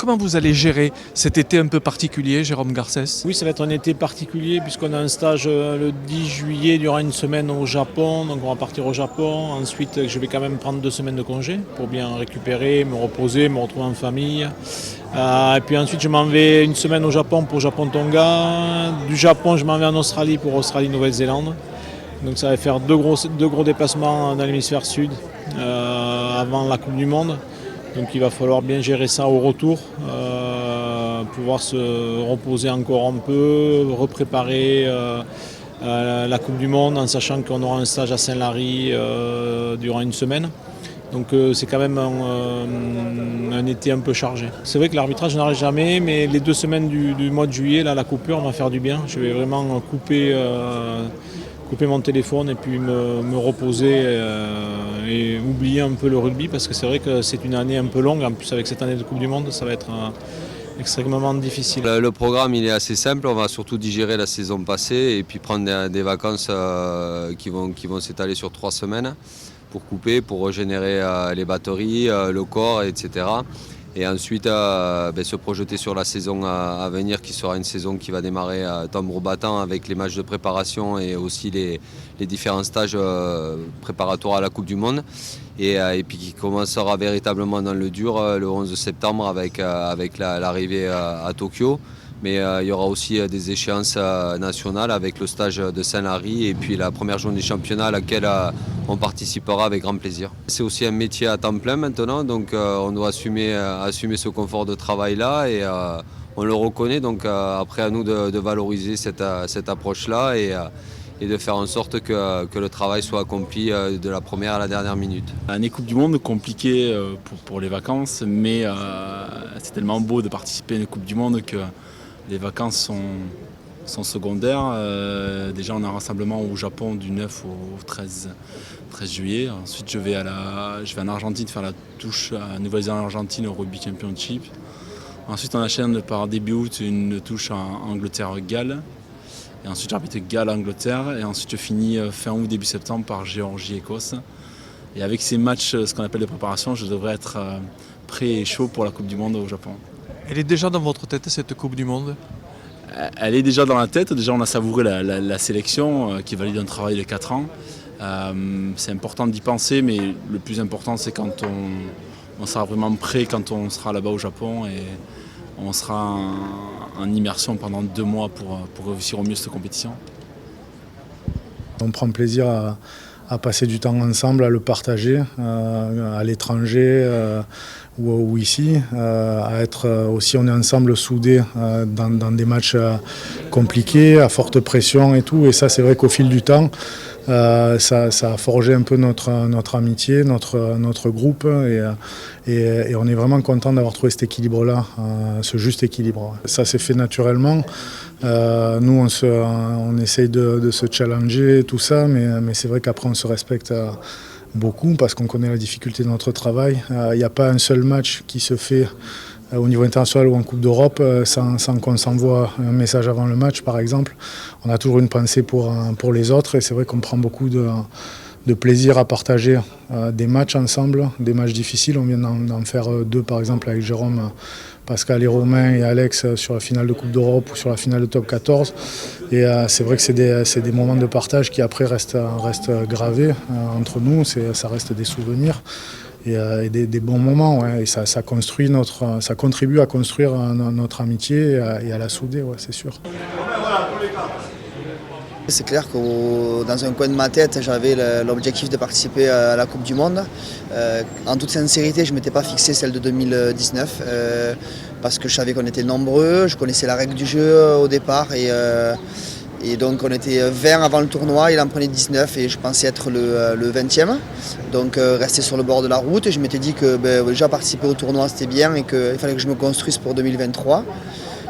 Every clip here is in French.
Comment vous allez gérer cet été un peu particulier, Jérôme Garcès? Oui, ça va être un été particulier puisqu'on a un stage le 10 juillet durant une semaine au Japon. Donc on va partir au Japon. Ensuite, je vais quand même prendre 2 semaines de congé pour bien récupérer, me reposer, me retrouver en famille. Et puis ensuite, je m'en vais une semaine au Japon pour Japon-Tonga. Du Japon, je m'en vais en Australie pour Australie-Nouvelle-Zélande. Donc ça va faire deux gros déplacements dans l'hémisphère sud avant la Coupe du Monde. Donc il va falloir bien gérer ça au retour, pouvoir se reposer encore un peu, repréparer la Coupe du Monde en sachant qu'on aura un stage à Saint-Lary durant une semaine. Donc c'est quand même un été un peu chargé. C'est vrai que l'arbitrage n'arrête jamais, mais les 2 semaines du mois de juillet, là, la coupure va faire du bien. Je vais vraiment couper mon téléphone et puis me reposer et oublier un peu le rugby parce que c'est vrai que c'est une année un peu longue. En plus avec cette année de Coupe du Monde, ça va être extrêmement difficile. Le programme il est assez simple, on va surtout digérer la saison passée et puis prendre des vacances qui vont s'étaler sur 3 semaines pour couper, pour régénérer les batteries, le corps, etc. Et ensuite se projeter sur la saison à venir qui sera une saison qui va démarrer tambour battant avec les matchs de préparation et aussi les différents stages préparatoires à la Coupe du Monde et puis qui commencera véritablement dans le dur le 11 septembre avec l'arrivée à Tokyo. Mais il y aura aussi des échéances nationales avec le stage de Saint-Lary et puis la première journée du championnat à laquelle on participera avec grand plaisir. C'est aussi un métier à temps plein maintenant, donc on doit assumer ce confort de travail-là et on le reconnaît. Donc après à nous de valoriser cette approche-là et de faire en sorte que le travail soit accompli de la première à la dernière minute. Année Coupe du Monde compliquée pour les vacances, mais c'est tellement beau de participer à une Coupe du Monde que les vacances sont secondaires. Déjà, on a un rassemblement au Japon du 9 au 13 juillet. Ensuite, je vais en Argentine faire la touche à Nouvelle-Zélande-Argentine au Rugby Championship. Ensuite, on enchaîne par début août une touche en Angleterre-Galles. Et ensuite, j'arbitre Galles-Angleterre. Et ensuite, je finis fin août, début septembre par Géorgie-Écosse. Et avec ces matchs, ce qu'on appelle de préparation, je devrais être prêt et chaud pour la Coupe du Monde au Japon. Elle est déjà dans votre tête, cette Coupe du Monde? Elle est déjà dans la tête. Déjà, on a savouré la sélection qui valide un travail de 4 ans. C'est important d'y penser, mais le plus important, c'est quand on sera vraiment prêt, quand on sera là-bas au Japon et on sera en immersion pendant 2 mois pour réussir au mieux cette compétition. On prend plaisir à passer du temps ensemble, à le partager à l'étranger ou ici, à être aussi, on est ensemble soudés dans des matchs compliqués, à forte pression et tout. Et ça, c'est vrai qu'au fil du temps, ça a forgé un peu notre amitié, notre groupe et on est vraiment content d'avoir trouvé cet équilibre-là, ce juste équilibre. Ça s'est fait naturellement. Nous, on essaye de se challenger, tout ça, mais c'est vrai qu'après, on se respecte beaucoup parce qu'on connaît la difficulté de notre travail. Il n'y a pas un seul match qui se fait au niveau international ou en Coupe d'Europe sans qu'on s'envoie un message avant le match, par exemple. On a toujours une pensée pour les autres et c'est vrai qu'on prend beaucoup de plaisir à partager des matchs ensemble, des matchs difficiles. On vient d'en faire 2, par exemple, avec Jérôme, Pascal et Romain et Alex sur la finale de Coupe d'Europe ou sur la finale de Top 14. Et c'est vrai que c'est des moments de partage qui après restent gravés entre nous. Ça reste des souvenirs et des bons moments. Ouais. Et ça contribue à construire notre amitié et à la souder, ouais, c'est sûr. C'est clair que dans un coin de ma tête, j'avais l'objectif de participer à la Coupe du Monde. En toute sincérité, je ne m'étais pas fixé celle de 2019 parce que je savais qu'on était nombreux, je connaissais la règle du jeu au départ et donc on était 20 avant le tournoi, il en prenait 19 et je pensais être le 20e. Donc rester sur le bord de la route et je m'étais dit que déjà participer au tournoi c'était bien et qu'il fallait que je me construise pour 2023.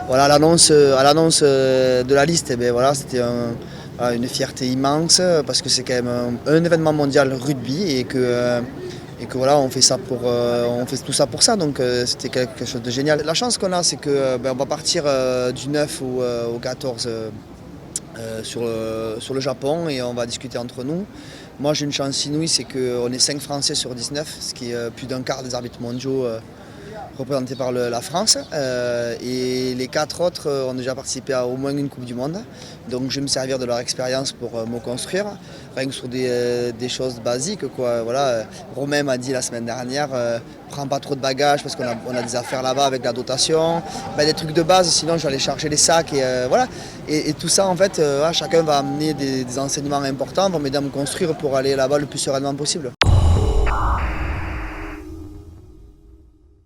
Voilà, à l'annonce de la liste, voilà, c'était une fierté immense parce que c'est quand même un événement mondial rugby et que voilà, on fait tout ça pour ça, donc c'était quelque chose de génial. La chance qu'on a, c'est que on va partir du 9 au 14 sur le Japon et on va discuter entre nous. Moi j'ai une chance inouïe, c'est qu'on est 5 Français sur 19, ce qui est plus d'un quart des arbitres mondiaux représentés par la France. Et les 4 autres ont déjà participé à au moins une Coupe du Monde. Donc je vais me servir de leur expérience pour me construire, rien que sur des choses basiques, quoi. Voilà, Romain m'a dit la semaine dernière, prends pas trop de bagages parce qu'on a des affaires là-bas avec la dotation. Des trucs de base, sinon je vais aller chercher les sacs. Voilà. Et tout ça, en fait, chacun va amener des enseignements importants pour m'aider à me construire pour aller là-bas le plus sereinement possible.